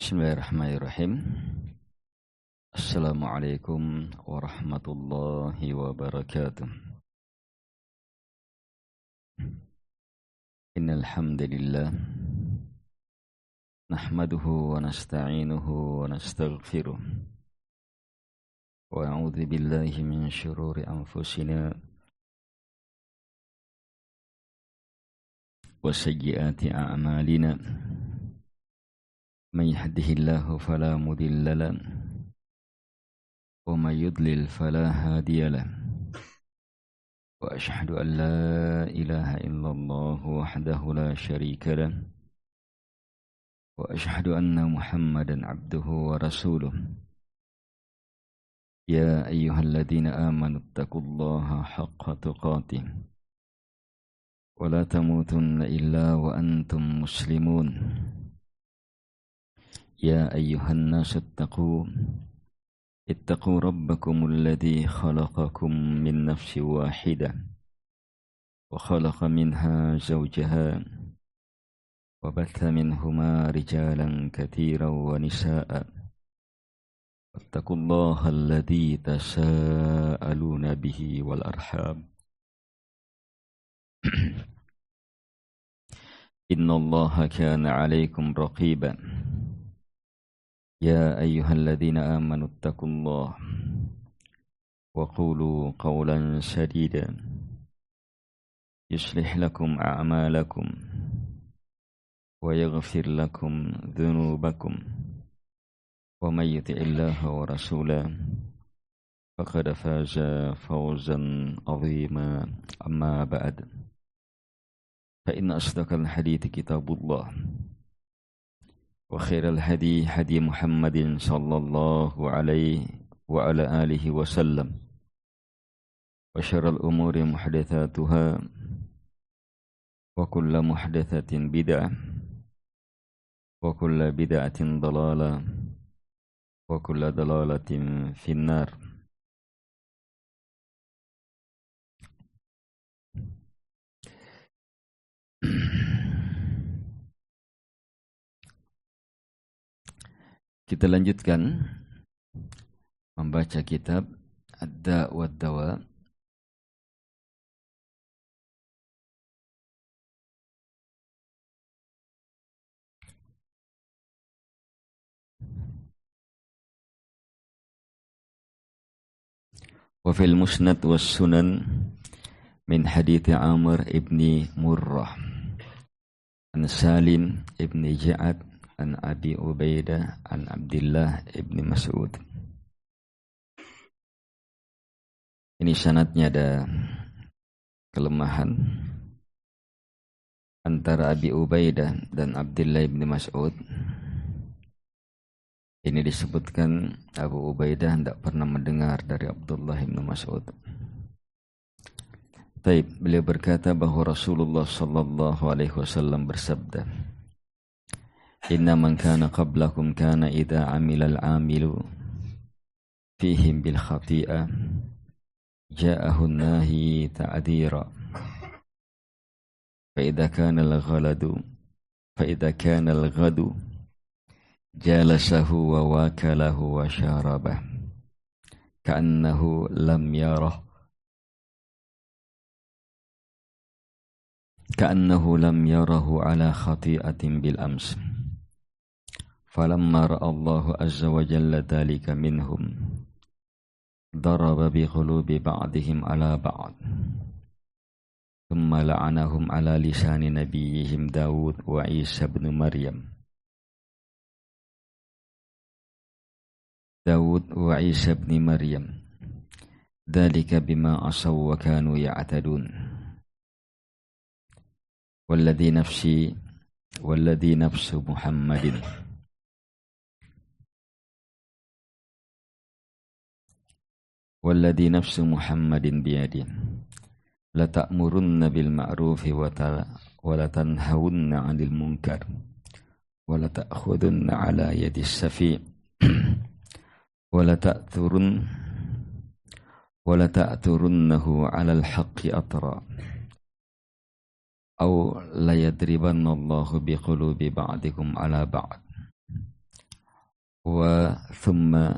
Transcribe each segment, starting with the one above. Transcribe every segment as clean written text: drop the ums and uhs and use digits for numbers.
Bismillahirrahmanirrahim. Assalamualaikum warahmatullahi wabarakatuh. Innal hamdalillah nahmaduhu wa nasta'inuhu wa nastaghfiruh. Wa na'udzu billahi min shururi anfusina wa sayyiati a'malina. Man yahdihillahu fala mudilla lahu wa may yudlil fala hadiya lahu. Wa asyhadu an la ilaha illallah wahdahu la syarika lahu wa asyhadu anna Muhammadan abduhu wa rasuluh. Ya ayyuhalladzina amanu taqullaha haqqa tuqatih wa la tamutunna illa wa antum muslimun. Ya ayyuhan nasu ittaqu rabbakum alladhi khalaqakum min nafsin wahidah wa khalaqa minha zawjaha wa batha minhuma rijalan katsiran wa nisaa'a wattaqullaha alladhi tasaaluna bihi wal arham innallaha kana 'alaykum raqiban. Ya ayyuhalladzina amanu taqullaha wa qulu qawlan sadida yuslih lakum a'malakum wa yaghfir lakum dhunubakum wa may yuti'illaha wa rasulahu faqad faza fawzan 'azima. Amma ba'd, fa inna asdaqal hadithi kitabullah wa khairal hadi hadi Muhammadin sallallahu alaihi wa ala alihi wa sallam wa syarrul umuri muhdatsatuha wa kullu muhdatsatin bid'ah wa kullu bid'atin dhalalah wa kullu dhalalatin finnar. Kita lanjutkan membaca kitab Ad-Da' wad-Dawa wa fil musnad was sunan min hadits Amr ibni Murrah an Salim ibni Ja'ad an Abi Ubaidah an Abdullah ibni Mas'ud. Ini sanadnya ada kelemahan antara Abi Ubaidah dan Abdullah ibni Mas'ud. Ini disebutkan Abu Ubaidah tidak pernah mendengar dari Abdullah ibni Mas'ud. Taib, beliau berkata bahwa Rasulullah sallallahu alaihi wasallam bersabda, Inna man kana qablakum kana idha amilal amilu fihim bil khati'ah ja'ahun nahi ta'adira fa'idha kana al-ghadu jalasahu wa wakalahu wa syarabah ka'annahu lam yarahu ala khati'atin bil ams. Falamma ra'allahu azza wa jalla dhalika minhum daraba bi qulubi ba'dihim ala ba'd thumma la'anahum ala lisani nabiyyihim Dawud wa Isa ibn Maryam dhalika bima asaw wa kanu ya'tadun walladhi nafsu Muhammadin biyadih la ta'murunna bil ma'rufi wa la tanhawunna 'anil munkar wa la ta'khudunna 'ala yadis safi' wa la ta'turunnahu 'alal haqqi atra aw la yadribanna Allahu bi qulubi ba'dikum 'ala ba'd wa thumma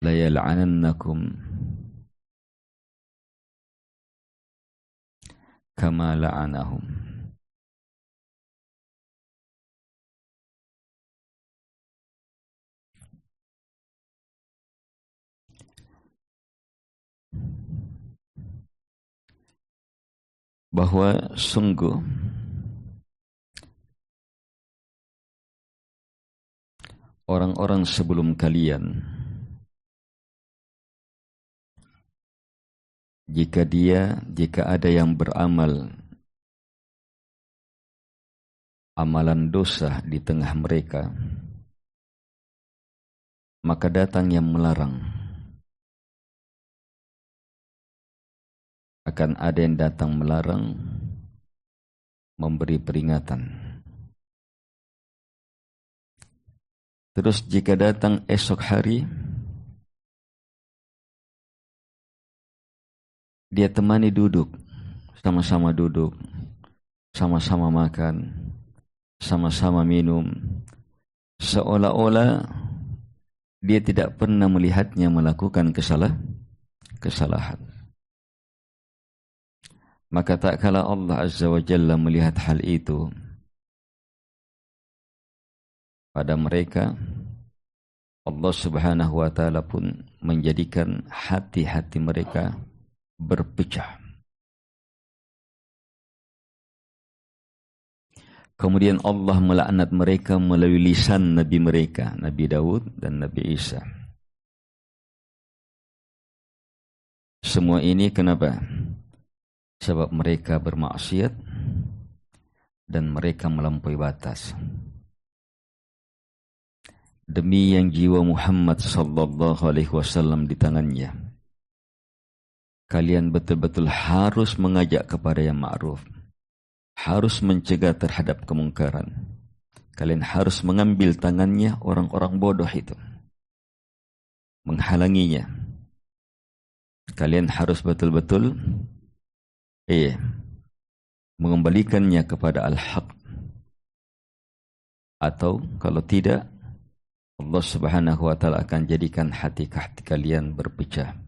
la yal'anannakum kama la'anahum. Bahwa sungguh orang-orang sebelum kalian, jika ada yang beramal amalan dosa di tengah mereka, maka datang yang melarang. Akan ada yang datang melarang, memberi peringatan. Terus jika datang esok hari, dia temani duduk, sama-sama duduk, sama-sama makan, sama-sama minum, seolah-olah dia tidak pernah melihatnya melakukan kesalahan. Maka tak kala Allah Azza wa Jalla melihat hal itu pada mereka, Allah Subhanahu wa Ta'ala pun menjadikan hati-hati mereka berpecah. Kemudian Allah melaknat mereka melalui lisan Nabi mereka, Nabi Daud dan Nabi Isa. Semua ini kenapa? Sebab mereka bermaksiat dan mereka melampaui batas. Demi yang jiwa Muhammad sallallahu alaihi wasallam di tangannya, kalian betul-betul harus mengajak kepada yang ma'ruf, harus mencegah terhadap kemungkaran. Kalian harus mengambil tangannya orang-orang bodoh itu, menghalanginya. Kalian harus betul-betul mengembalikannya kepada al-haq. Atau kalau tidak, Allah Subhanahu wa Ta'ala akan jadikan hati kalian berpecah.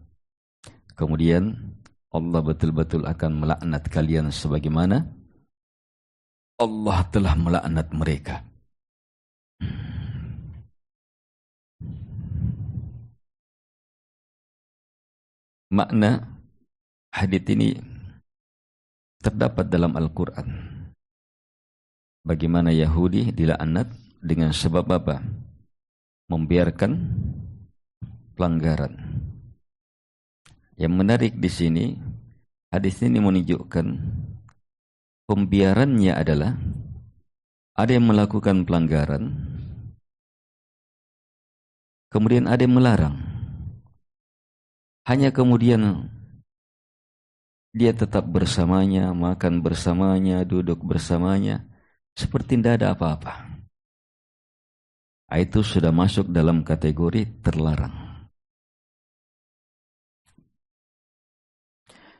Kemudian Allah betul-betul akan melaknat kalian sebagaimana Allah telah melaknat mereka. Makna hadits ini terdapat dalam Al-Quran. Bagaimana Yahudi dilaknat dengan sebab apa? Membiarkan pelanggaran. Yang menarik di sini, hadis ini menunjukkan pembiarannya adalah ada yang melakukan pelanggaran, kemudian ada yang melarang. Hanya kemudian dia tetap bersamanya, makan bersamanya, duduk bersamanya, seperti tidak ada apa-apa. Itu sudah masuk dalam kategori terlarang.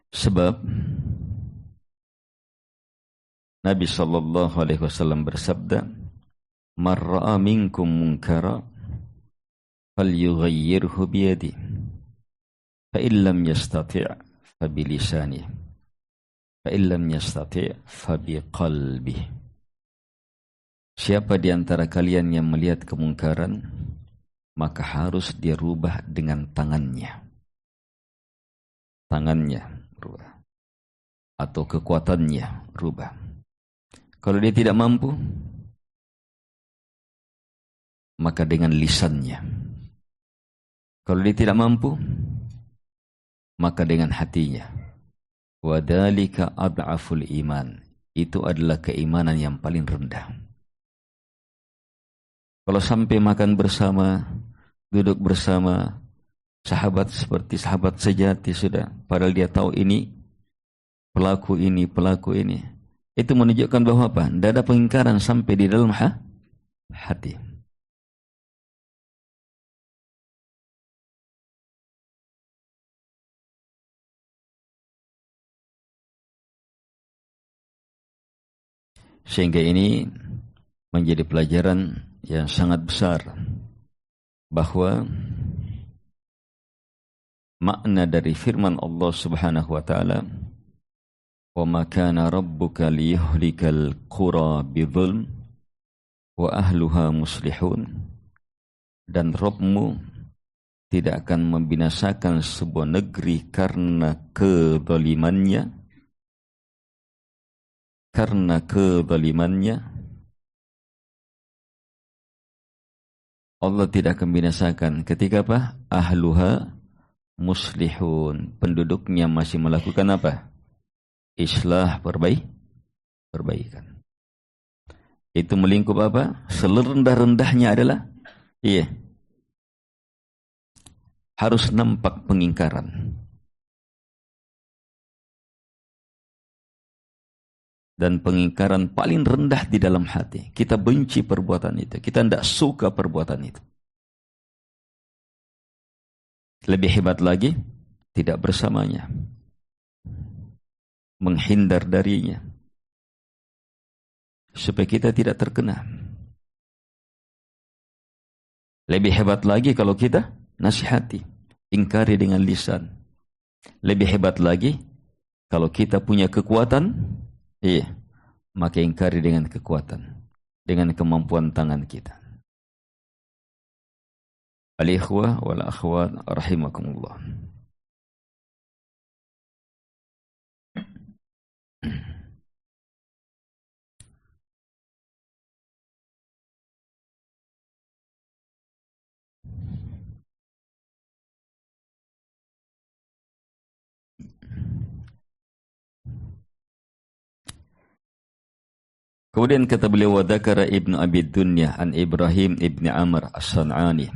Sebab Nabi sallallahu alaihi wasallam bersabda, "Man ra'a minkum munkara falyughayyirhu biyadihi, fa in lam yastati' fa bilisanihi, fa in lam yastati' fa biqalbihi." Siapa di antara kalian yang melihat kemungkaran, maka harus dia rubah dengan tangannya. Tangannya rubah. Atau kekuatannya rubah. Kalau dia tidak mampu, maka dengan lisannya. Kalau dia tidak mampu, maka dengan hatinya. Wadhalika ad'aful iman. Itu adalah keimanan yang paling rendah. Kalau sampai makan bersama, duduk bersama, sahabat seperti sahabat sejati sudah, padahal dia tahu ini, pelaku ini, itu menunjukkan bahwa apa? Tidak ada pengingkaran sampai di dalam hati. Sehingga ini menjadi pelajaran yang sangat besar bahwa makna dari firman Allah Subhanahu wa taala, "Wa ma kana rabbuka liyuhlikal qura bidzulm wa ahluha muslihun." Dan Rabbmu tidak akan membinasakan sebuah negeri karena kezalimannya, Allah tidak akan binasakan ketika apa? Ahluha muslihun, penduduknya masih melakukan apa? Islah, perbaikan. Itu melingkup apa? Serendah-rendahnya adalah harus nampak pengingkaran. Dan pengingkaran paling rendah di dalam hati. Kita benci perbuatan itu. Kita tidak suka perbuatan itu. Lebih hebat lagi, tidak bersamanya. Menghindar darinya. Supaya kita tidak terkena. Lebih hebat lagi kalau kita nasihati. Ingkari dengan lisan. Lebih hebat lagi kalau kita punya kekuatan, maka ingkari dengan kekuatan. Dengan kemampuan tangan kita. Al-ikhwah wal akhwat rahimakumullah. Kemudian kata beliau, wa dzakara Ibnu Abi Dunya an Ibrahim ibn Amr as-San'ani.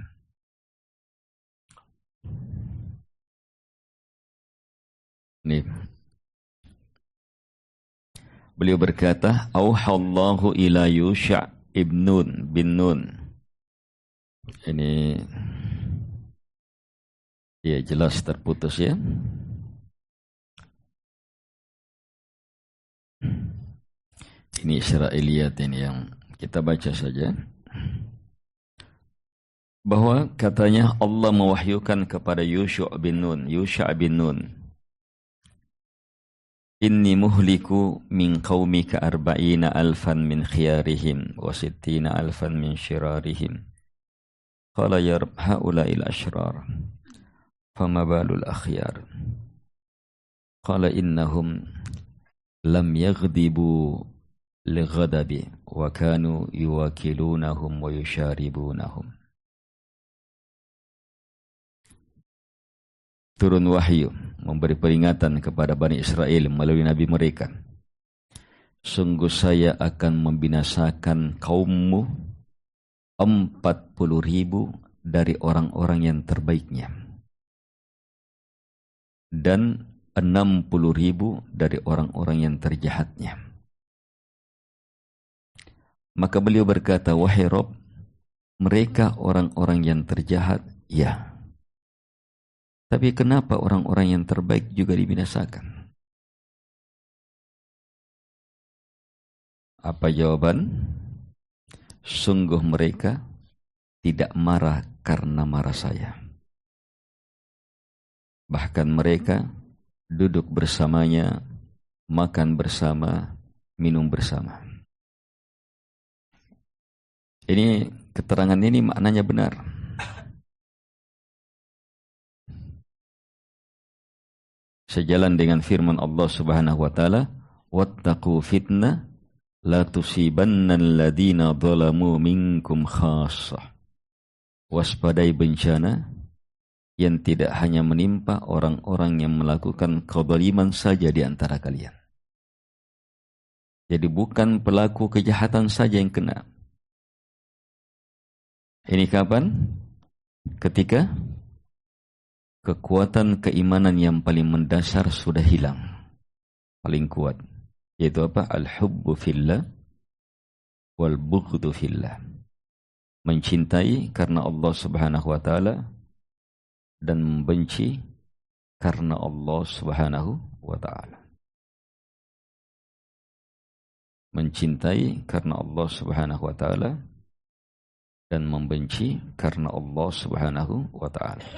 Ini beliau berkata, auhallahu ila Yusha' ibn Nun bin Nun. Ini ya jelas terputus ya. Ini Israiliyat ini yang kita baca saja. Bahwa katanya Allah mewahyukan kepada Yusha' bin Nun. Inni muhliku min qaumika arba'ina alfan min khiyarihim wa sittina alfan min syirarihim. Qala ya Rabb ha'ula'il ashrar. Fama balul akhyar. Qala innahum lam yaghdibu lighadabi wa kanu yuwakilunahum wa yusharibunahum. Turun wahyu memberi peringatan kepada Bani Israel melalui nabi mereka. Sungguh saya akan membinasakan kaummu 40.000 dari orang-orang yang terbaiknya dan 60.000 dari orang-orang yang terjahatnya. Maka beliau berkata, wahai Rabb, mereka orang-orang yang terjahat, ya. Tapi kenapa orang-orang yang terbaik juga dibinasakan? Apa jawaban? Sungguh mereka tidak marah karena marah saya. Bahkan mereka duduk bersamanya, makan bersama, minum bersama. Ini keterangan ini maknanya benar. Sejalan dengan firman Allah Subhanahu wa taala, wattaqu fitnah la tusibannal ladzina zalamu minkum khassah. Waspadai bencana yang tidak hanya menimpa orang-orang yang melakukan kezaliman saja di antara kalian. Jadi bukan pelaku kejahatan saja yang kena. Ini kapan? Ketika kekuatan keimanan yang paling mendasar sudah hilang. Paling kuat. Yaitu apa? Al-hubbu fillah wal bughdu fillah. Mencintai karena Allah Subhanahu wa taala dan membenci karena Allah Subhanahu wa taala. mencintai karena Allah Subhanahu wa taala dan membenci karena Allah Subhanahu wa taala.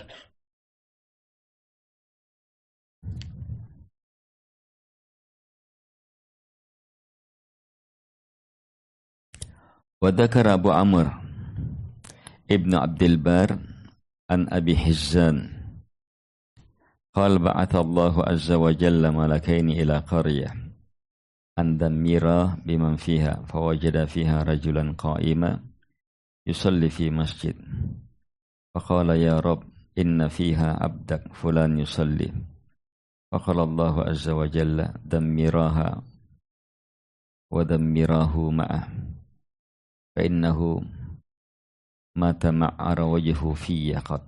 Wa dzakara Abu Amr Ibn Abdul Bar an Abi Hizzan qala ba'atha Allah azza wa jalla malakaini ila qaryah an dammira biman fiha fawajada fiha rajulan qa'ima yusalli fi masjid faqala ya Rabb inna fiha abdak fulan yusalli faqala Allah azza wa jalla dammiraha wa dammirahu ma'ah fa innahu mata ma'ara wajhu fiyya qad.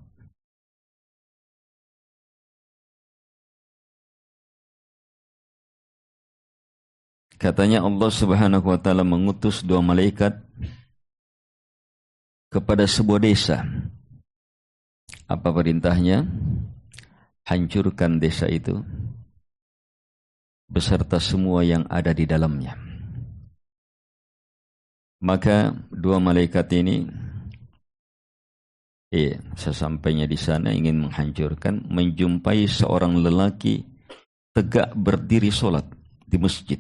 Katanya Allah Subhanahu wa taala mengutus 2 malaikat kepada sebuah desa. Apa perintahnya? Hancurkan desa itu beserta semua yang ada di dalamnya. Maka 2 malaikat ini sesampainya di sana ingin menghancurkan, menjumpai seorang lelaki tegak berdiri sholat di masjid.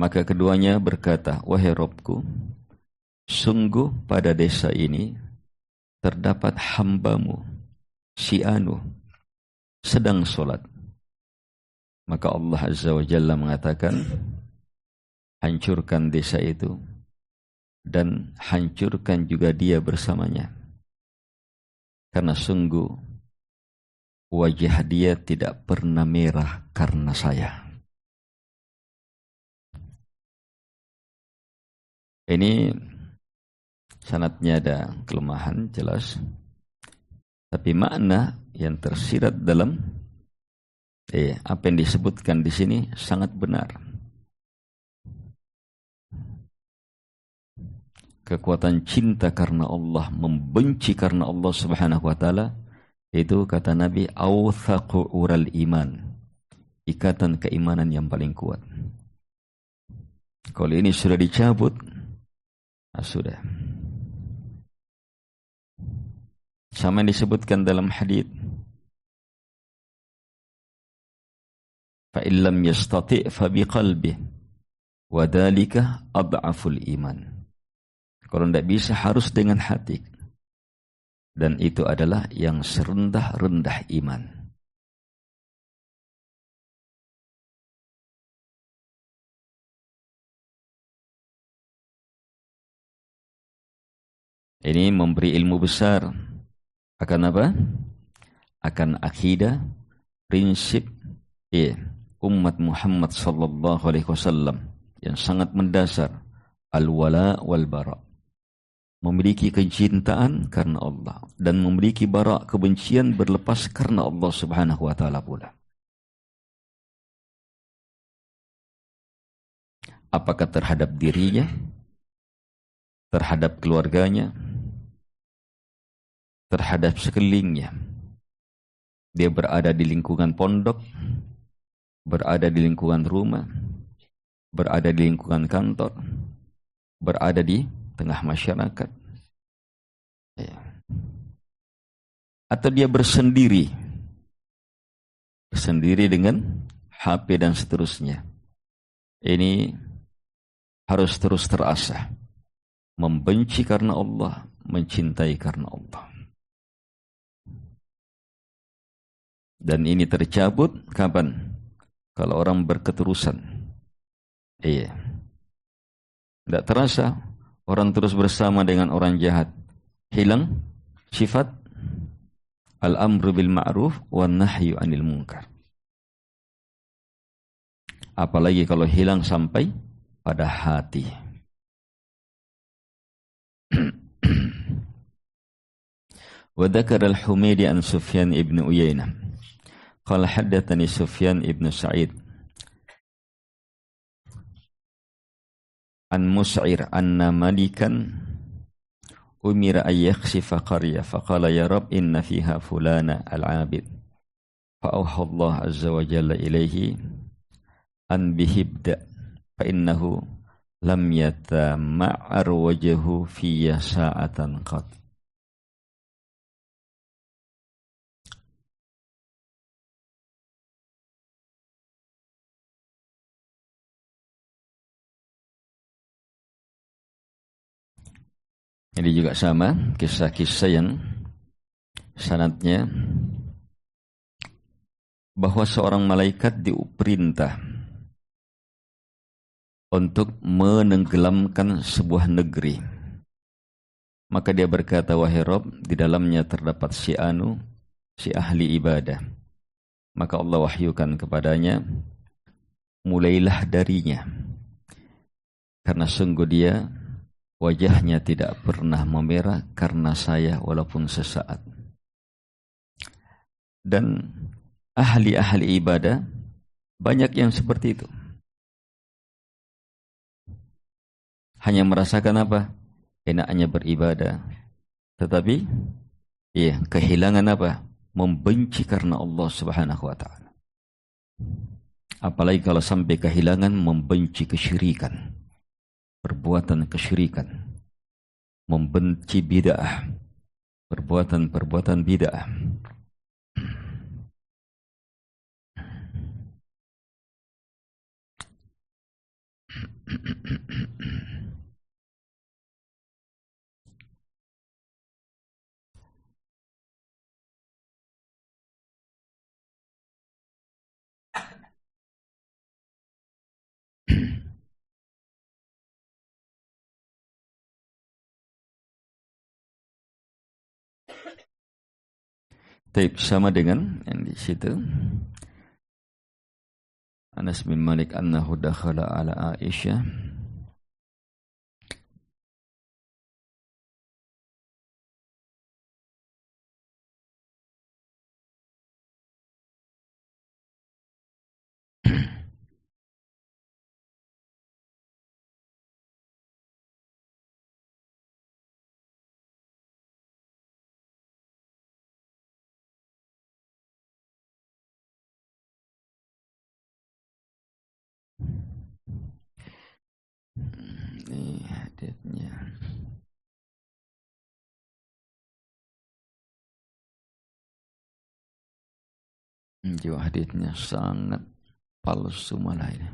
Maka keduanya berkata, wahai Rabbku, sungguh pada desa ini terdapat hambamu, si Anu, sedang sholat. Maka Allah Azza wa Jalla mengatakan, hancurkan desa itu dan hancurkan juga dia bersamanya. Karena sungguh wajah dia tidak pernah merah karena saya. Ini sanadnya ada kelemahan jelas, tapi makna yang tersirat dalam apa yang disebutkan di sini sangat benar. Kekuatan cinta karena Allah, membenci karena Allah Subhanahu wa taala, itu kata Nabi awthaqu ural iman, ikatan keimanan yang paling kuat. Kalau ini sudah dicabut, sudah. Sama yang disebutkan dalam hadits, fa illam yastati' fa biqalbih wa dzalika ad'aful iman. Kalau tidak bisa harus dengan hati, dan itu adalah yang serendah-rendah iman. Ini memberi ilmu besar akan apa? Akan akidah, prinsip umat Muhammad sallallahu alaihi wasallam yang sangat mendasar, al-wala wal bara. Memiliki kecintaan karena Allah dan memiliki bara, kebencian berlepas karena Allah Subhanahu wa taala pula. Apakah terhadap dirinya, terhadap keluarganya, terhadap sekelilingnya. Dia berada di lingkungan pondok, berada di lingkungan rumah, berada di lingkungan kantor, berada di tengah masyarakat. Atau dia bersendiri dengan HP dan seterusnya. Ini harus terus terasah. Membenci karena Allah, mencintai karena Allah. Dan ini tercabut kapan? Kalau orang berketerusan. Tidak terasa orang terus bersama dengan orang jahat. Hilang sifat al-amru bil ma'ruf wan nahyu 'anil munkar. Apalagi kalau hilang sampai pada hati. Wa dzakara al-Humaydi an Sufyan ibn Uyainah qala haddatsani Sufyan ibn Sa'id an Mus'ir anna malikan umira ay yakhsifa qarya faqala ya rab inna fiha fulana al-'abid فأوحى الله عز وجل إليه أن بهبدأ فإنه لم يتمعر وجهه في ساعة قط. Ini juga sama, kisah-kisah yang sanadnya bahwa seorang malaikat diperintah untuk menenggelamkan sebuah negeri. Maka dia berkata, wahai Rob, di dalamnya terdapat si anu, si ahli ibadah. Maka Allah wahyukan kepadanya, mulailah darinya. Karena sungguh dia, wajahnya tidak pernah memerah karena saya walaupun sesaat. Dan ahli-ahli ibadah, banyak yang seperti itu. Hanya merasakan apa? Enaknya beribadah. Tetapi kehilangan apa? Membenci karena Allah Subhanahu wa taala. Apalagi kalau sampai kehilangan membenci kesyirikan. Perbuatan kesyirikan. Membenci bid'ah. Perbuatan-perbuatan bid'ah. Taib sama dengan yang di situ. Anas bin Malik annahu dakhala ala Aisyah ini haditsnya. Jiwa haditsnya sangat palsu malah ini.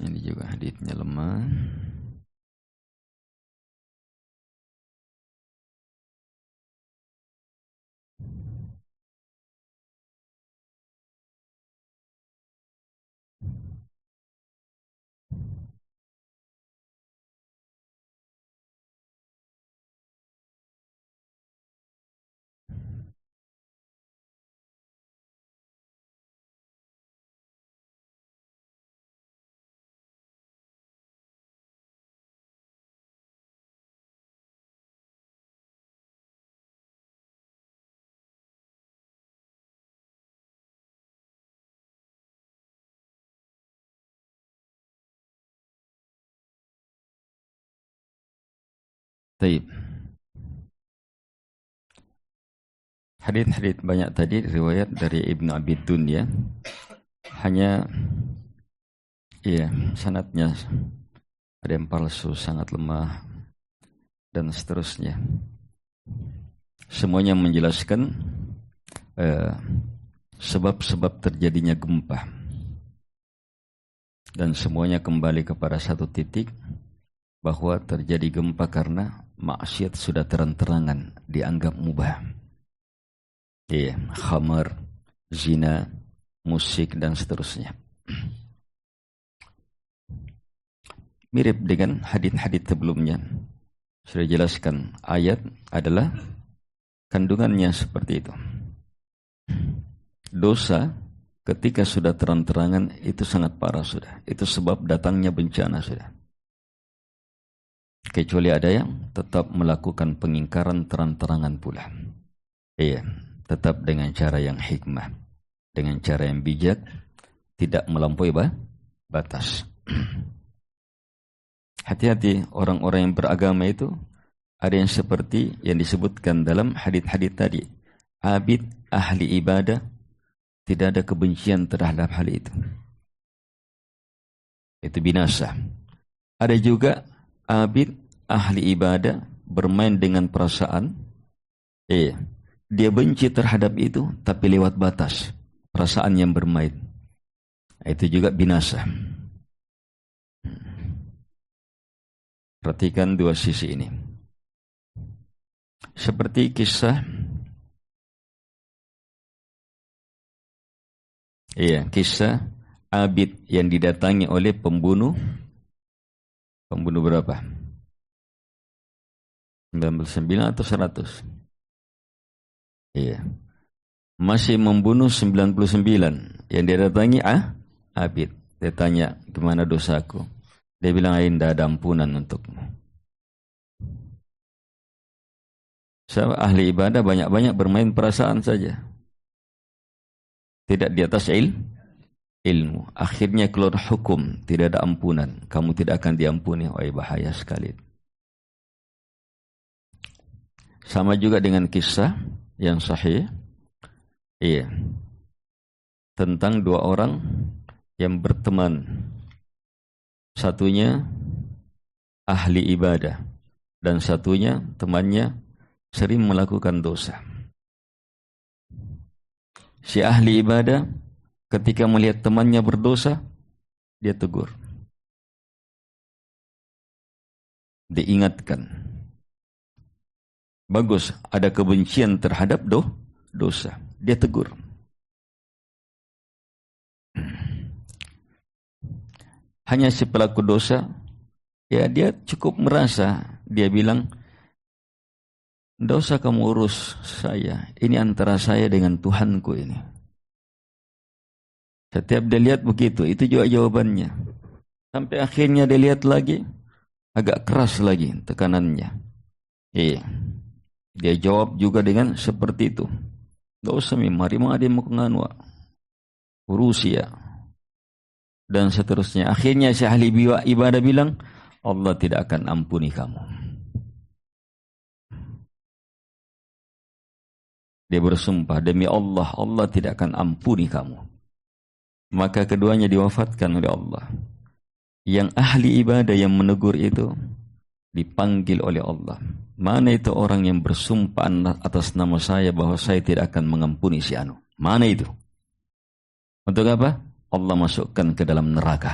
Ini juga haditsnya lemah. Taib. Hadits-hadits banyak tadi riwayat dari Ibnu Abi Dunya. Hanya sanadnya ada yang palsu, sangat lemah dan seterusnya. Semuanya menjelaskan sebab-sebab terjadinya gempa. Dan semuanya kembali kepada satu titik, bahwa terjadi gempa karena maksiat sudah terang-terangan dianggap mubah. Khamar, zina, musik dan seterusnya. Mirip dengan hadits-hadits sebelumnya. Sudah jelaskan, ayat adalah kandungannya seperti itu. Dosa ketika sudah terang-terangan itu sangat parah sudah. Itu sebab datangnya bencana sudah. kecuali ada yang tetap melakukan pengingkaran terang-terangan pula. Iya, tetap dengan cara yang hikmah, dengan cara yang bijak, tidak melampaui batas. Hati-hati orang-orang yang beragama itu, ada yang seperti yang disebutkan dalam hadits-hadits tadi. Abid, ahli ibadah, tidak ada kebencian terhadap hal itu. Itu binasa. Ada juga abid, ahli ibadah, bermain dengan perasaan. Dia benci terhadap itu, tapi lewat batas. Perasaan yang bermain. Itu juga binasa. Perhatikan dua sisi ini. Seperti kisah Abid yang didatangi oleh pembunuh berapa? 99 atau 100? Iya. Masih membunuh 99. Yang dia datangi Abid. Dia tanya, gimana dosaku? Dia bilang, tidak ada ampunan untukmu. Sebab ahli ibadah banyak-banyak bermain perasaan saja. Tidak di atas ilmu. Akhirnya keluar hukum, tidak ada ampunan. Kamu tidak akan diampuni. Bahaya sekali. Sama juga dengan kisah yang sahih. Tentang dua orang yang berteman. Satunya ahli ibadah dan satunya temannya sering melakukan dosa. Si ahli ibadah ketika melihat temannya berdosa, dia tegur. Diingatkan. Bagus, ada kebencian terhadap dosa. Dia tegur. Hanya si pelaku dosa, dia cukup merasa, dia bilang, dosa kamu urus saya, ini antara saya dengan Tuhanku ini. Setiap dia lihat begitu, itu juga jawabannya. Sampai akhirnya dia lihat lagi, agak keras lagi tekanannya. Dia jawab juga dengan seperti itu. Dosa mari ada yang menganwa. Rusia. Dan seterusnya. Akhirnya si ahli ibadah bilang, Allah tidak akan ampuni kamu. Dia bersumpah, demi Allah, Allah tidak akan ampuni kamu. Maka keduanya diwafatkan oleh Allah. Yang ahli ibadah yang menegur itu, dipanggil oleh Allah. Mana itu orang yang bersumpah atas nama saya bahwa saya tidak akan mengampuni si anu? Mana itu? Untuk apa? Allah masukkan ke dalam neraka.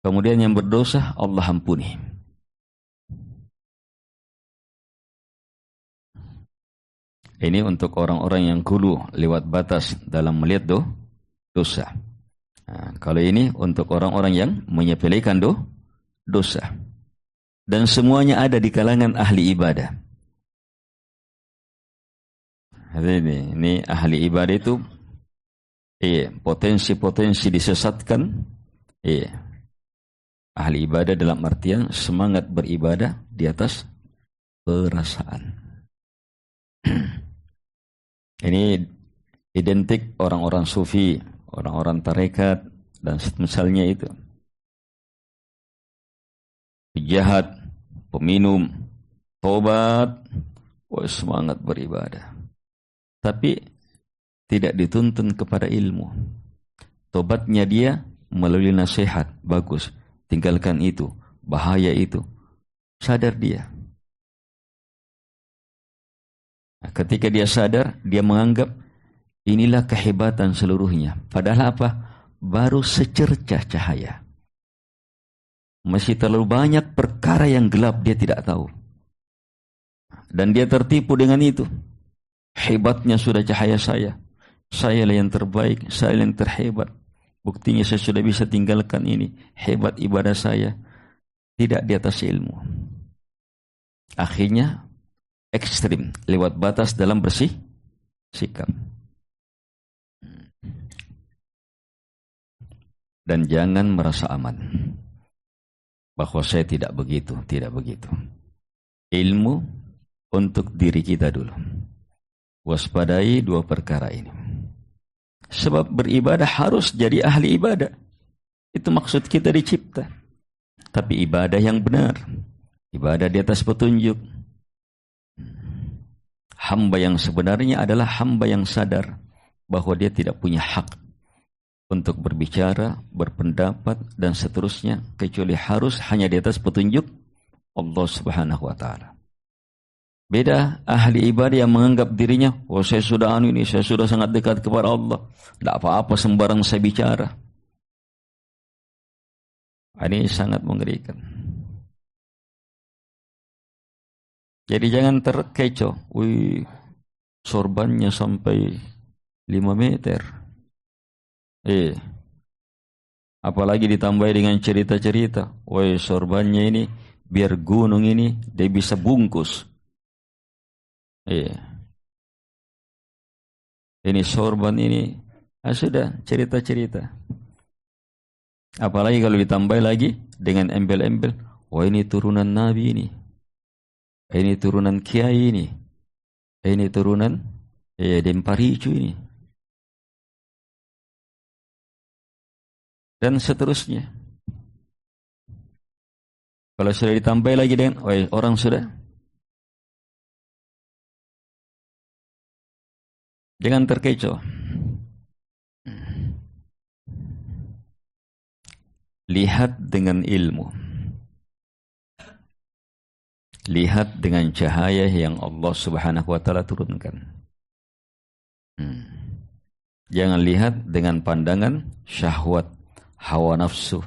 Kemudian yang berdosa Allah ampuni. Ini untuk orang-orang yang gulu lewat batas dalam melihat dosa. Nah, kalau ini untuk orang-orang yang menyepelekan dosa. Dan semuanya ada di kalangan ahli ibadah. Ini ahli ibadah itu potensi-potensi disesatkan. Ahli ibadah dalam artian semangat beribadah di atas perasaan. Ini identik orang-orang sufi, orang-orang tarekat dan misalnya itu. Penjahat, peminum, tobat, semangat beribadah. Tapi tidak dituntun kepada ilmu. Tobatnya dia melalui nasihat, bagus, tinggalkan itu, bahaya itu. Sadar dia. Nah, ketika dia sadar, dia menganggap inilah kehebatan seluruhnya. Padahal apa? Baru secercah cahaya. Masih terlalu banyak perkara yang gelap dia tidak tahu. Dan dia tertipu dengan itu. Hebatnya sudah cahaya saya. Saya lah yang terbaik, saya yang terhebat. Buktinya saya sudah bisa tinggalkan ini. Hebat ibadah saya. Tidak di atas ilmu. Akhirnya ekstrim, lewat batas dalam sikap. Dan jangan merasa aman. bahwa saya tidak begitu. Ilmu untuk diri kita dulu. Waspadai dua perkara ini. Sebab beribadah harus jadi ahli ibadah. Itu maksud kita dicipta. Tapi ibadah yang benar. Ibadah di atas petunjuk. Hamba yang sebenarnya adalah hamba yang sadar bahwa dia tidak punya hak untuk berbicara, berpendapat, dan seterusnya, kecuali harus hanya di atas petunjuk Allah Subhanahu wa Ta'ala. Beda ahli ibadah yang menganggap dirinya, saya sudah saya sudah sangat dekat kepada Allah, tidak apa-apa sembarang saya bicara. Ini sangat mengerikan. Jadi jangan terkecoh, sorbannya sampai 5 meter. Apalagi ditambah dengan cerita-cerita. Sorbannya ini biar gunung ini dia bisa bungkus. Ini sorban ini sudah cerita-cerita. Apalagi kalau ditambah lagi dengan embel-embel. Ini turunan Nabi ini. Ini turunan Kiai ini. Ini turunan Demparicu ini. Dan seterusnya. Kalau sudah ditambah lagi dengan orang sudah. Jangan terkecoh. Lihat dengan ilmu. Lihat dengan cahaya yang Allah Subhanahu wa Ta'ala turunkan. Jangan lihat dengan pandangan syahwat, hawa nafsu.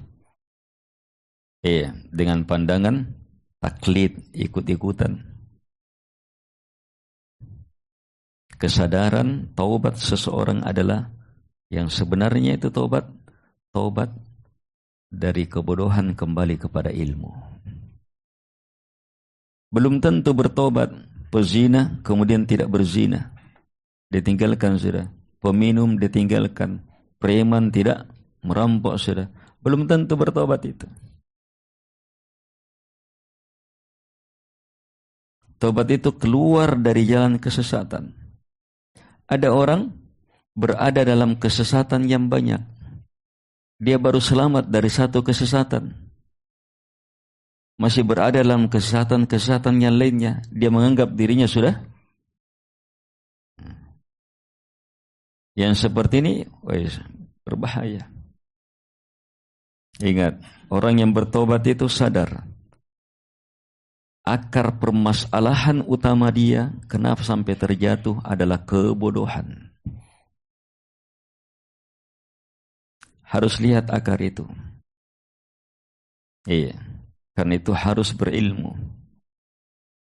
Dengan pandangan taklid, ikut-ikutan. Kesadaran taubat seseorang adalah yang sebenarnya itu taubat dari kebodohan kembali kepada ilmu. Belum tentu bertobat pezina kemudian tidak berzina, ditinggalkan sudah. Peminum ditinggalkan, preman tidak merampok sudah. Belum tentu bertobat itu. Tobat itu keluar dari jalan kesesatan. Ada orang berada dalam kesesatan yang banyak. Dia baru selamat dari satu kesesatan. Masih berada dalam kesesatan yang lainnya. Dia menganggap dirinya sudah. Yang seperti ini berbahaya. Ingat, orang yang bertobat itu sadar. Akar permasalahan utama dia, kenapa sampai terjatuh adalah kebodohan. Harus lihat akar itu. Karena itu harus berilmu.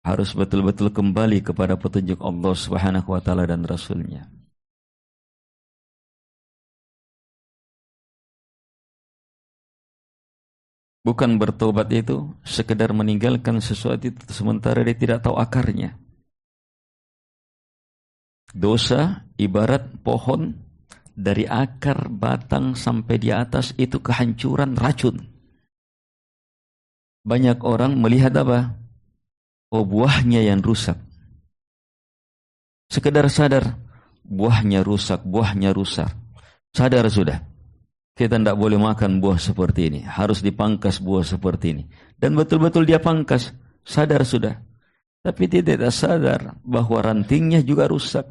Harus betul-betul kembali kepada petunjuk Allah Subhanahu wa Ta'ala dan Rasulnya. Bukan bertobat itu sekedar meninggalkan sesuatu itu sementara dia tidak tahu akarnya. Dosa ibarat pohon, dari akar, batang sampai di atas itu kehancuran, racun. Banyak orang melihat apa? Buahnya yang rusak. Sekedar sadar, buahnya rusak. Sadar sudah. Kita tidak boleh makan buah seperti ini. Harus dipangkas buah seperti ini. Dan betul-betul dia pangkas. Sadar sudah. Tapi dia tidak sadar bahwa rantingnya juga rusak.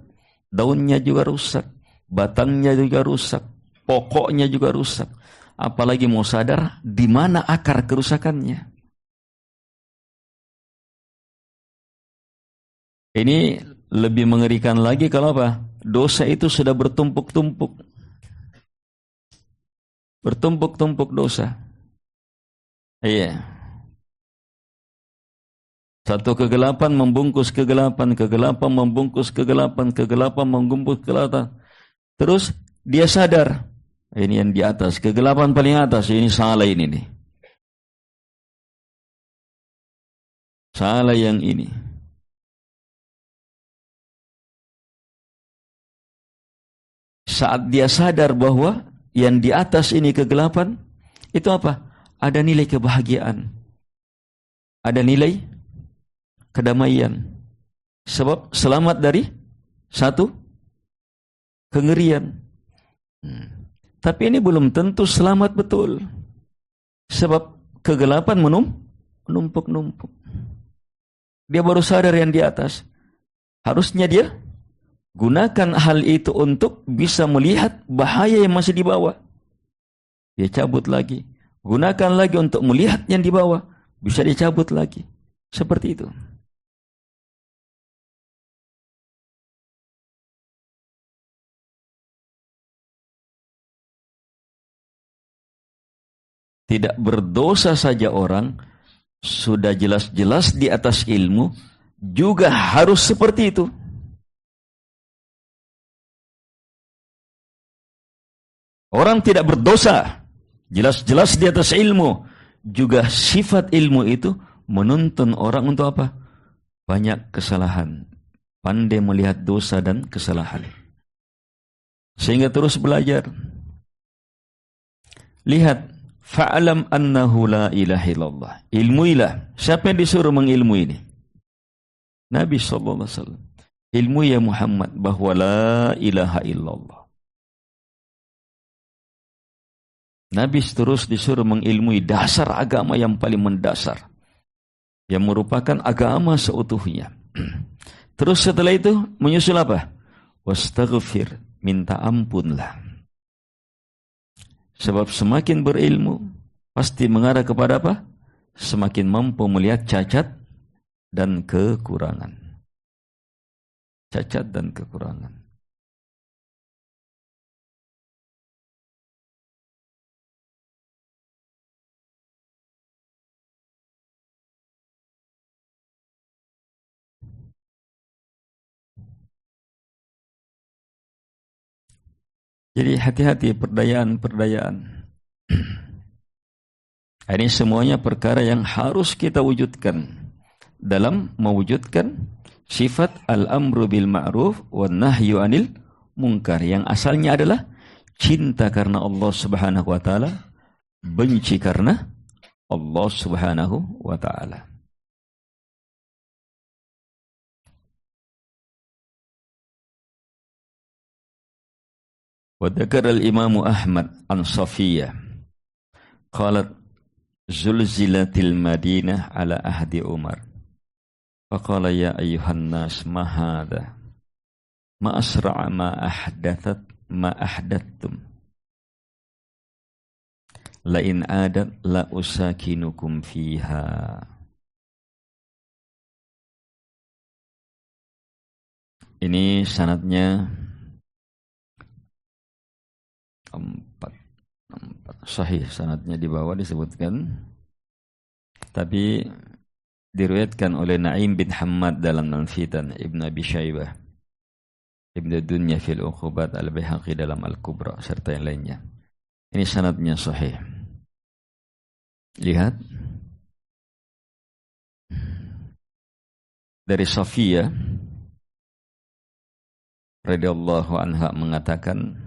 Daunnya juga rusak. Batangnya juga rusak. Pokoknya juga rusak. Apalagi mau sadar di mana akar kerusakannya. Ini lebih mengerikan lagi kalau apa? Dosa itu sudah bertumpuk-tumpuk. Bertumpuk-tumpuk dosa. Satu kegelapan membungkus kegelapan, kegelapan membungkus kegelapan, kegelapan membungkus kegelapan. Terus dia sadar, ini yang di atas, kegelapan paling atas, ini salah ini nih. Salah yang ini. Saat dia sadar bahwa yang di atas ini kegelapan, itu apa? Ada nilai kebahagiaan. ada nilai kedamaian. Sebab selamat dari satu kengerian. Tapi ini belum tentu selamat betul. Sebab kegelapan menumpuk-numpuk. Dia baru sadar yang di atas. Harusnya dia gunakan hal itu untuk bisa melihat bahaya yang masih di bawah. Dia cabut lagi. Gunakan lagi untuk melihat yang di bawah. Bisa dicabut lagi. Seperti itu. Tidak berdosa saja orang, sudah jelas-jelas di atas ilmu, juga harus seperti itu. Orang tidak berdosa, jelas-jelas di atas ilmu, juga sifat ilmu itu menuntun orang untuk apa? Banyak kesalahan. Pandai melihat dosa dan kesalahan. Sehingga terus belajar. Lihat, fa'alam annahu la ilaha illallah. Ilmuilah. Siapa yang disuruh mengilmu ini? Nabi SAW. Ilmu ya Muhammad bahwa la ilaha illallah. Nabi terus disuruh mengilmui dasar agama yang paling mendasar. Yang merupakan agama seutuhnya. Terus setelah itu menyusul apa? Wastaghfir, minta ampunlah. Sebab semakin berilmu, pasti mengarah kepada apa? Semakin mampu melihat cacat dan kekurangan. Cacat dan kekurangan. Jadi hati-hati perdayaan-perdayaan. Ini semuanya perkara yang harus kita wujudkan dalam mewujudkan sifat al-amru bil ma'ruf wan nahyu 'anil munkar yang asalnya adalah cinta karena Allah Subhanahu wa taala, benci karena Allah Subhanahu wa taala. Wa dzakara al-Imam Ahmad an Safiyah qalat zulzilatil Madinah ala ahdi Umar. Faqala ya ayyuhan nas ma hadha? Ma asra'a ma ahdathtum. La in adat la usakinukum fiha. Ini sanadnya empat sahih, sanadnya di bawah disebutkan, tapi diriwayatkan oleh Naim bin Hammad dalam Al-Fitan, Ibn Abi Syaibah, Ibn Dunya fil Uqubat, Al-Baihaqi dalam Al-Kubra, serta yang lainnya. Ini sanadnya sahih. Lihat dari Safiyah radhiyallahu anha mengatakan,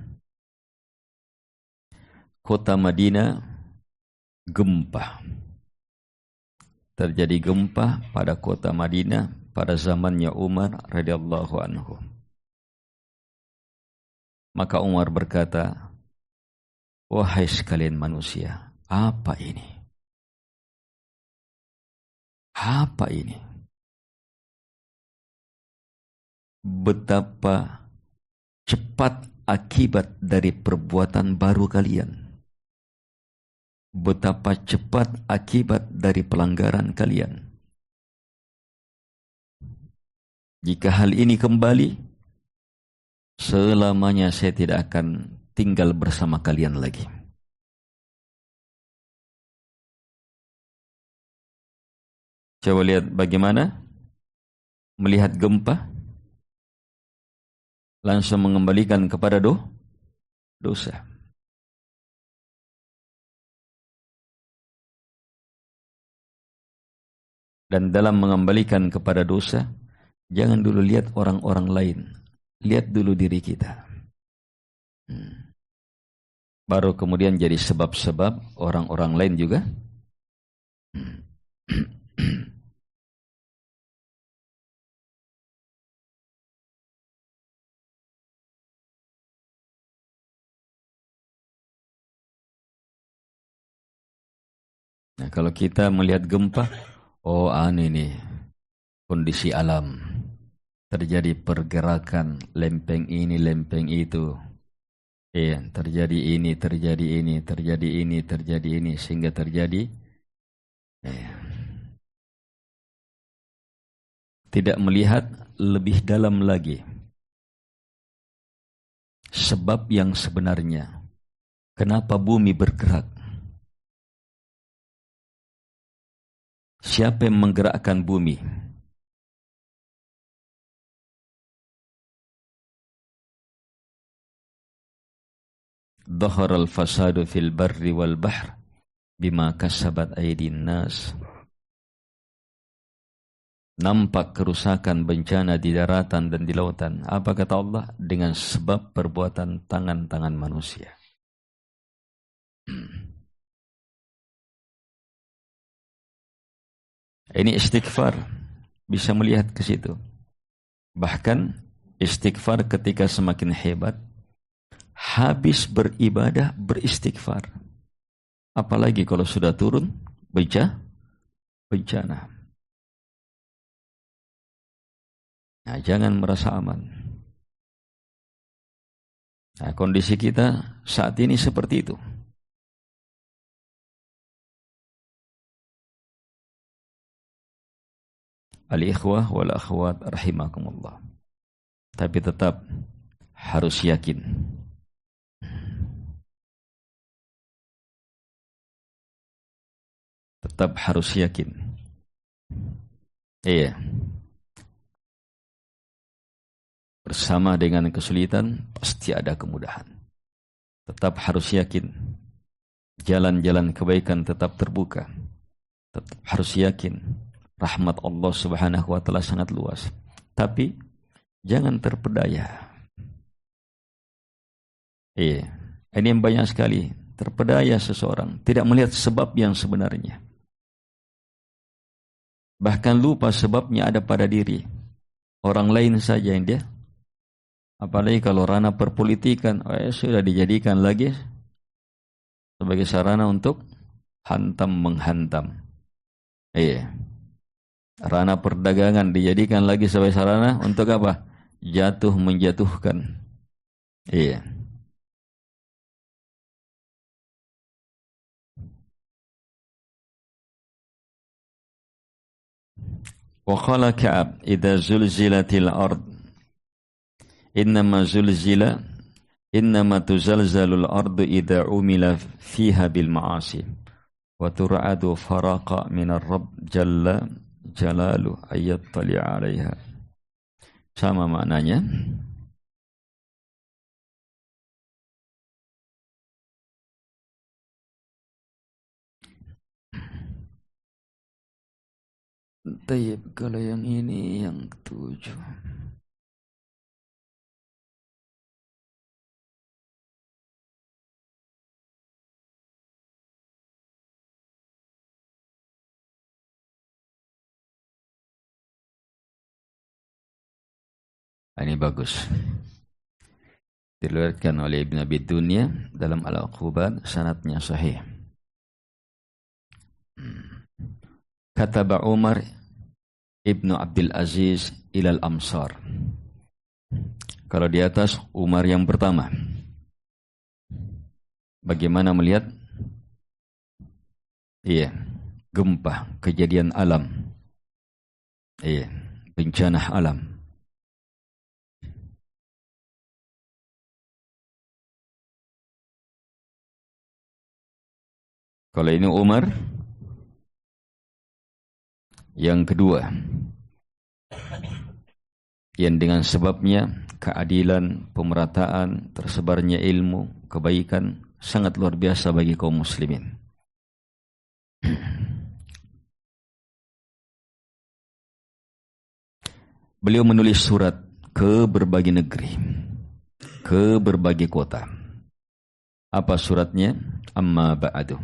kota Madinah gempa. Terjadi gempa pada kota Madinah pada zamannya Umar radhiyallahu anhu. Maka Umar berkata, wahai sekalian manusia, apa ini? Apa ini? Betapa cepat akibat dari perbuatan baru kalian. Betapa cepat akibat dari pelanggaran kalian. Jika hal ini kembali, selamanya saya tidak akan tinggal bersama kalian lagi. Coba lihat bagaimana melihat gempa, langsung mengembalikan kepada dosa. Dan dalam mengembalikan kepada dosa, jangan dulu lihat orang-orang lain. Lihat dulu diri kita. Baru kemudian jadi sebab-sebab orang-orang lain juga kalau kita melihat gempa, oh aneh nih, kondisi alam. Terjadi pergerakan lempeng ini, lempeng itu. Iya, terjadi ini, terjadi ini, terjadi ini, terjadi ini, sehingga terjadi. Iya. Tidak melihat lebih dalam lagi sebab yang sebenarnya. Kenapa bumi bergerak? Siapa yang menggerakkan bumi? Dhahara al-fasadu fil barri wal bahr bima kasabat aydin nas. Nampak kerusakan bencana di daratan dan di lautan. Apa kata Allah? Dengan sebab perbuatan tangan-tangan manusia. Ini istighfar. Bisa melihat ke situ. Bahkan istighfar ketika semakin hebat, habis beribadah beristighfar. Apalagi kalau sudah turun bencana. Nah, jangan merasa aman. Nah, kondisi kita saat ini seperti itu. Al-ikhwah wal akhwat rahimakumullah. Tapi tetap harus yakin. Tetap harus yakin. Iya. Bersama dengan kesulitan pasti ada kemudahan. Tetap harus yakin. Jalan-jalan kebaikan tetap terbuka. Tetap harus yakin. Rahmat Allah Subhanahu wa taala sangat luas. Tapi jangan terpedaya. Iya. Ini yang banyak sekali. Terpedaya seseorang. Tidak melihat sebab yang sebenarnya. Bahkan lupa sebabnya ada pada diri. Orang lain saja yang dia. Apalagi kalau ranah perpolitikan, sudah dijadikan lagi sebagai sarana untuk menghantam. Iya. Ranah perdagangan dijadikan lagi sebagai sarana untuk apa? Menjatuhkan. Iya. Wa qala Ka'ab, idza zulzilatil ard innama tuzalzalul ardu idza umila fiha bil ma'asi wa tur'adu faraqa minar rabb jalla jalalu ayat tali 'alaiha. Sama maknanya. Tayyib, kalau yang ini yang 7. Ini bagus. Diriwayatkan oleh Ibn Abi Dunya dalam Al-Uqubat, sanadnya sahih. Kataba Umar Ibnu Abdul Aziz ilal Amsar. Kalau di atas Umar yang pertama. Bagaimana melihat? Iya, gempa, kejadian alam. Iya, bencana alam. Kalau ini Umar yang kedua, yang dengan sebabnya keadilan, pemerataan, tersebarnya ilmu, kebaikan sangat luar biasa bagi kaum muslimin. Beliau menulis surat ke berbagai negeri, ke berbagai kota. Apa suratnya? Amma ba'du.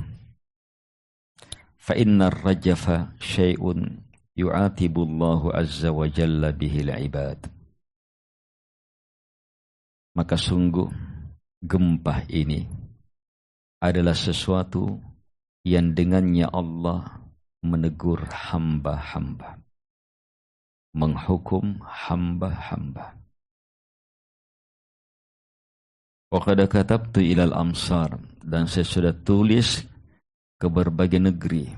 Fa innar rajafa syai'un yu'atibullahu azza wa jalla bihil ibad. Maka sungguh gempa ini adalah sesuatu yang dengannya Allah menegur hamba-hamba, menghukum hamba-hamba. Wa qad katabtu ilal amsar, dan saya sudah tulis ke berbagai negeri,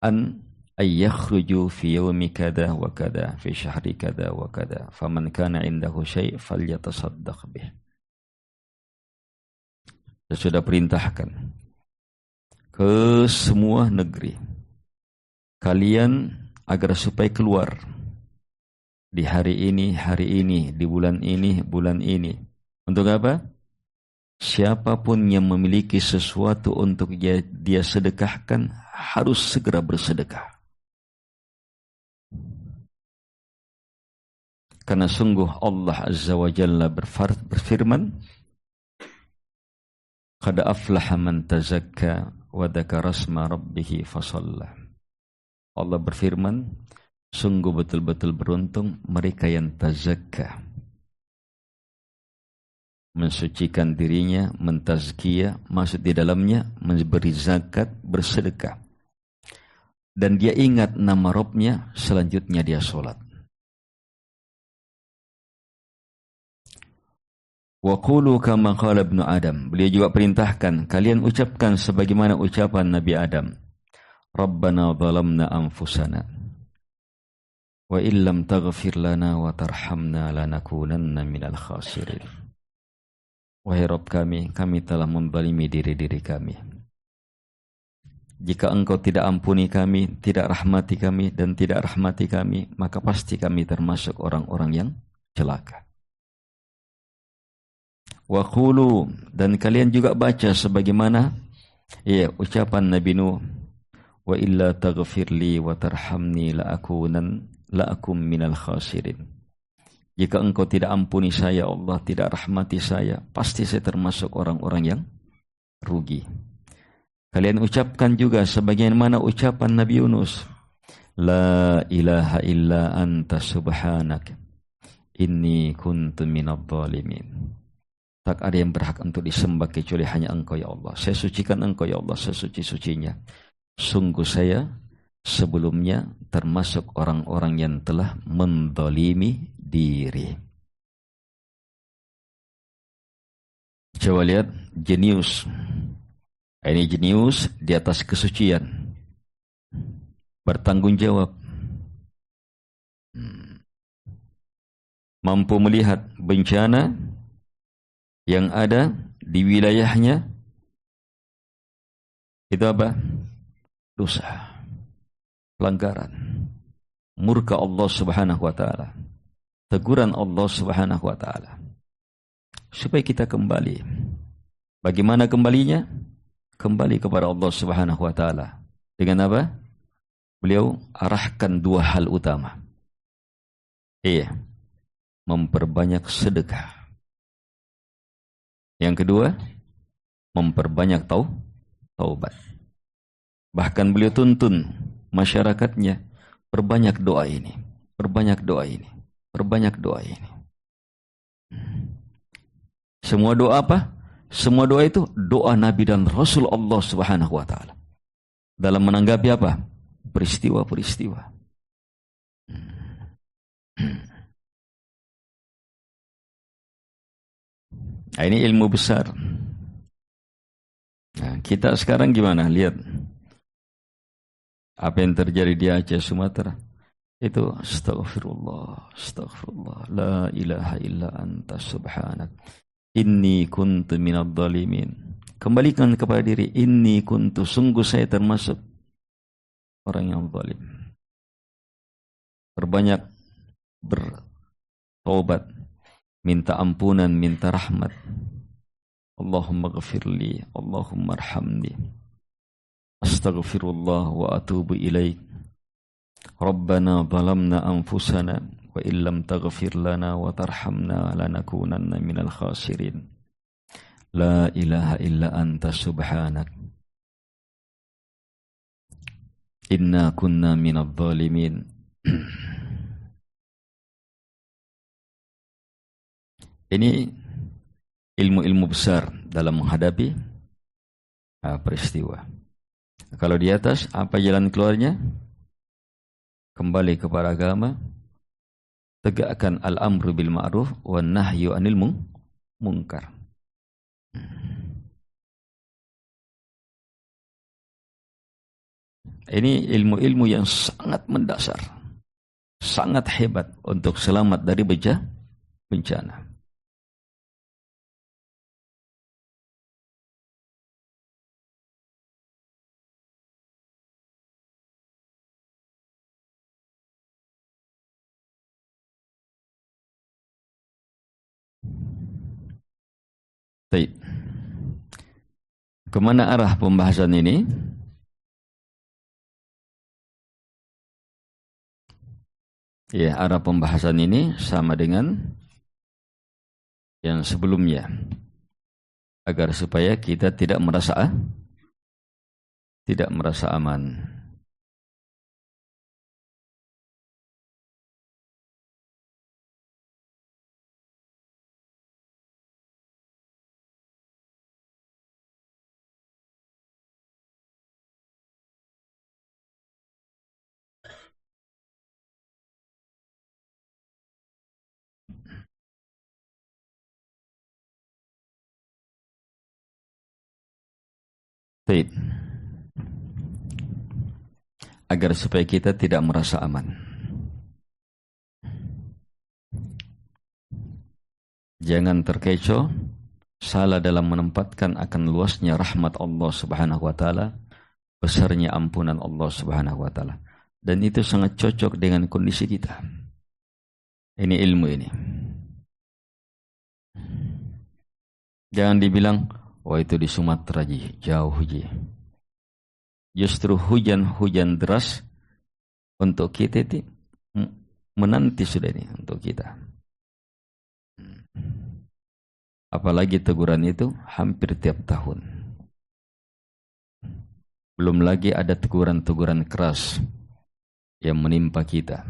an ayyakhruju fi yawmi kada wa kada fi syahri kada wa kada faman kana indahu syai' falyatasaddaq bih. Saya sudah perintahkan ke semua negeri kalian agar supaya keluar di hari ini, di bulan ini. Untuk apa? Siapapun yang memiliki sesuatu untuk dia sedekahkan harus segera bersedekah. Karena sungguh Allah Azza wa Jalla berfirman, qad aflaha man tazakka wa dzakara asma rabbih fasalla. Allah berfirman, sungguh betul-betul beruntung mereka yang tazakka, mensucikan dirinya, mentazkiyah, maksud di dalamnya memberi zakat, bersedekah. Dan dia ingat nama Rabbnya, selanjutnya dia sholat. Wa qulu kama qala Ibnu Adam. Beliau juga perintahkan, kalian ucapkan sebagaimana ucapan Nabi Adam. Rabbana zalamna anfusana wa illam taghfir lana wa tarhamna lanakunanna minal khasirin. Wahai Rabb kami telah menzalimi diri-diri kami. Jika Engkau tidak ampuni kami, tidak rahmati kami, dan tidak rahmati kami, maka pasti kami termasuk orang-orang yang celaka. Wa qulu, dan kalian juga baca sebagaimana ucapan Nabi Nuh, wa illa taghfirli wa tarhamni la'akum minal khasirin. Jika Engkau tidak ampuni saya, Allah tidak rahmati saya, pasti saya termasuk orang-orang yang rugi. Kalian ucapkan juga sebagaimana ucapan Nabi Yunus, la ilaha illa anta subhanak inni kuntu minadh dhalimin. Tak ada yang berhak untuk disembah kecuali hanya Engkau ya Allah. Saya sucikan Engkau ya Allah sesuci-sucinya. Sungguh saya sebelumnya termasuk orang-orang yang telah mendolimi diri. Coba lihat jenius. Ini jenius di atas kesucian. Bertanggung jawab. Mampu melihat bencana yang ada di wilayahnya. Itu apa? Dosa, pelanggaran, murka Allah Subhanahu wa taala, teguran Allah Subhanahu wa taala. Supaya kita kembali. Bagaimana kembalinya? Kembali kepada Allah Subhanahu wa taala. Dengan apa? Beliau arahkan dua hal utama. Memperbanyak sedekah. Yang kedua, memperbanyak taubat. Bahkan beliau tuntun masyarakatnya, perbanyak doa ini, perbanyak doa ini, perbanyak doa ini. Semua doa apa? Semua doa itu doa Nabi dan Rasul Allah Subhanahu wa taala. Dalam menanggapi apa? Peristiwa-peristiwa. Nah, ini ilmu besar. Nah, kita sekarang gimana? Lihat apa yang terjadi di Aceh, Sumatera. Itu astaghfirullah, astaghfirullah, la ilaha illa anta subhanak inni kuntu minadh dhalimin. Kembalikan kepada diri, inni kuntu, sungguh saya termasuk orang yang zalim. Perbanyak bertaubat, minta ampunan, minta rahmat. Allahumma ghafirli, Allahumma arhamni. Astaghfirullah wa atubu ilaik. Rabbana zalamna anfusana wa illam taghfir lana wa tarhamna lanakunanna minal khasirin. La ilaha illa anta subhanak inna kunna minadh dhalimin. Ini ilmu-ilmu besar dalam menghadapi peristiwa. Kalau di atas, apa jalan keluarnya? Kembali kepada agama, tegakkan al-amru bil ma'ruf wan nahyu anil munkar. Ini ilmu-ilmu yang sangat mendasar, sangat hebat untuk selamat dari bencana. Baik. Kemana arah pembahasan ini? Ya, arah pembahasan ini sama dengan yang sebelumnya. Agar supaya kita tidak merasa aman. Baik. Agar supaya kita tidak merasa aman. Jangan terkecoh, salah dalam menempatkan akan luasnya rahmat Allah Subhanahu wa taala, besarnya ampunan Allah Subhanahu wa taala. Dan itu sangat cocok dengan kondisi kita. Ini ilmu ini. Jangan dibilang, oh itu di Sumatera jauh ji. Justru hujan-hujan deras untuk kita itu menanti sudah ini untuk kita. Apalagi teguran itu hampir tiap tahun. Belum lagi ada teguran-teguran keras yang menimpa kita.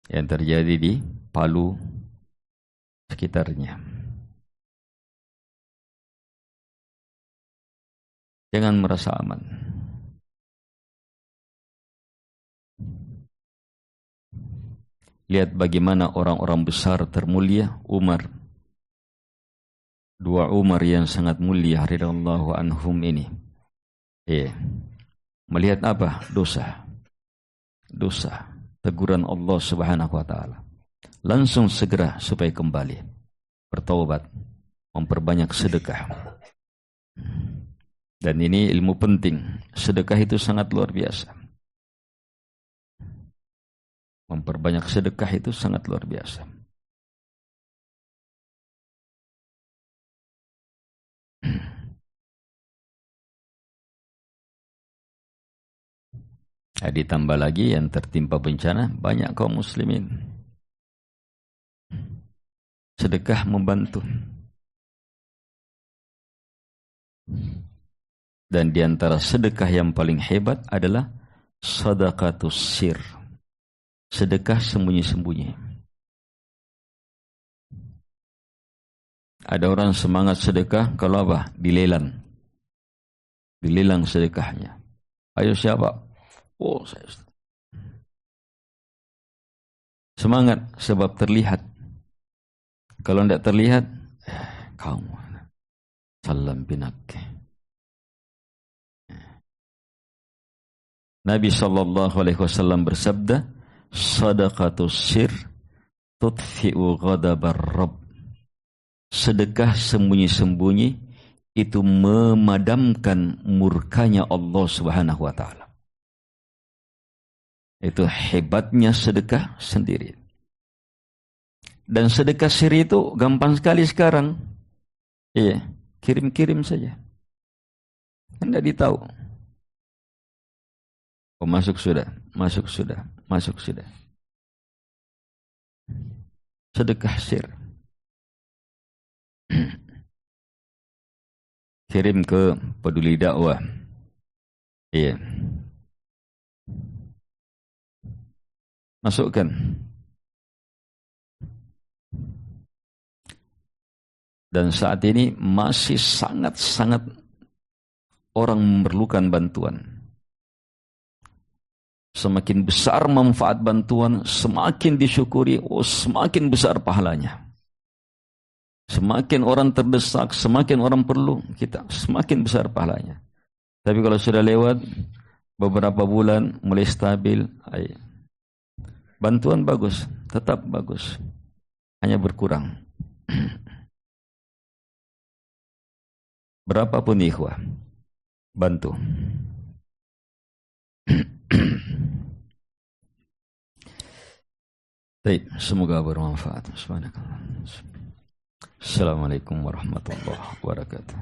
Yang terjadi di Palu sekitarnya. Jangan merasa aman. Lihat bagaimana orang-orang besar termulia, Umar. Dua Umar yang sangat mulia radhiyallahu anhum ini. Melihat apa? Dosa. Teguran Allah Subhanahu wa taala. Langsung segera supaya kembali bertaubat, memperbanyak sedekah. Dan ini ilmu penting. Sedekah itu sangat luar biasa. Memperbanyak sedekah itu sangat luar biasa. Nah, ditambah lagi yang tertimpa bencana, banyak kaum muslimin. Sedekah membantu. Dan di antara sedekah yang paling hebat adalah sedekatus sir. Sedekah sembunyi-sembunyi. Ada orang semangat sedekah kalau apa? Dilelang. Dilelang sedekahnya. Ayo siapa? Oh, saya. Semangat sebab terlihat. Kalau tidak terlihat, kamu salam binak. Nabi SAW bersabda, sadaqatus sir tudfi'u ghadabar rabb. Sedekah sembunyi-sembunyi itu memadamkan murkanya Allah Subhanahu wa taala. Itu hebatnya sedekah sendiri. Dan sedekah sir itu gampang sekali sekarang. Iya, kirim-kirim saja. Anda ditahu. Oh, masuk sudah. Sedekah sir. Kirim ke Peduli Dakwah. Iya. Masukkan. Dan saat ini masih sangat-sangat orang memerlukan bantuan. Semakin besar manfaat bantuan, semakin disyukuri, semakin besar pahalanya. Semakin orang terdesak, semakin orang perlu, kita semakin besar pahalanya. Tapi kalau sudah lewat beberapa bulan, mulai stabil, bantuan bagus, tetap bagus, hanya berkurang. Berapapun ikhwah, bantu. Baik, semoga bermanfaat. Subhanakallah. Assalamualaikum warahmatullahi wabarakatuh.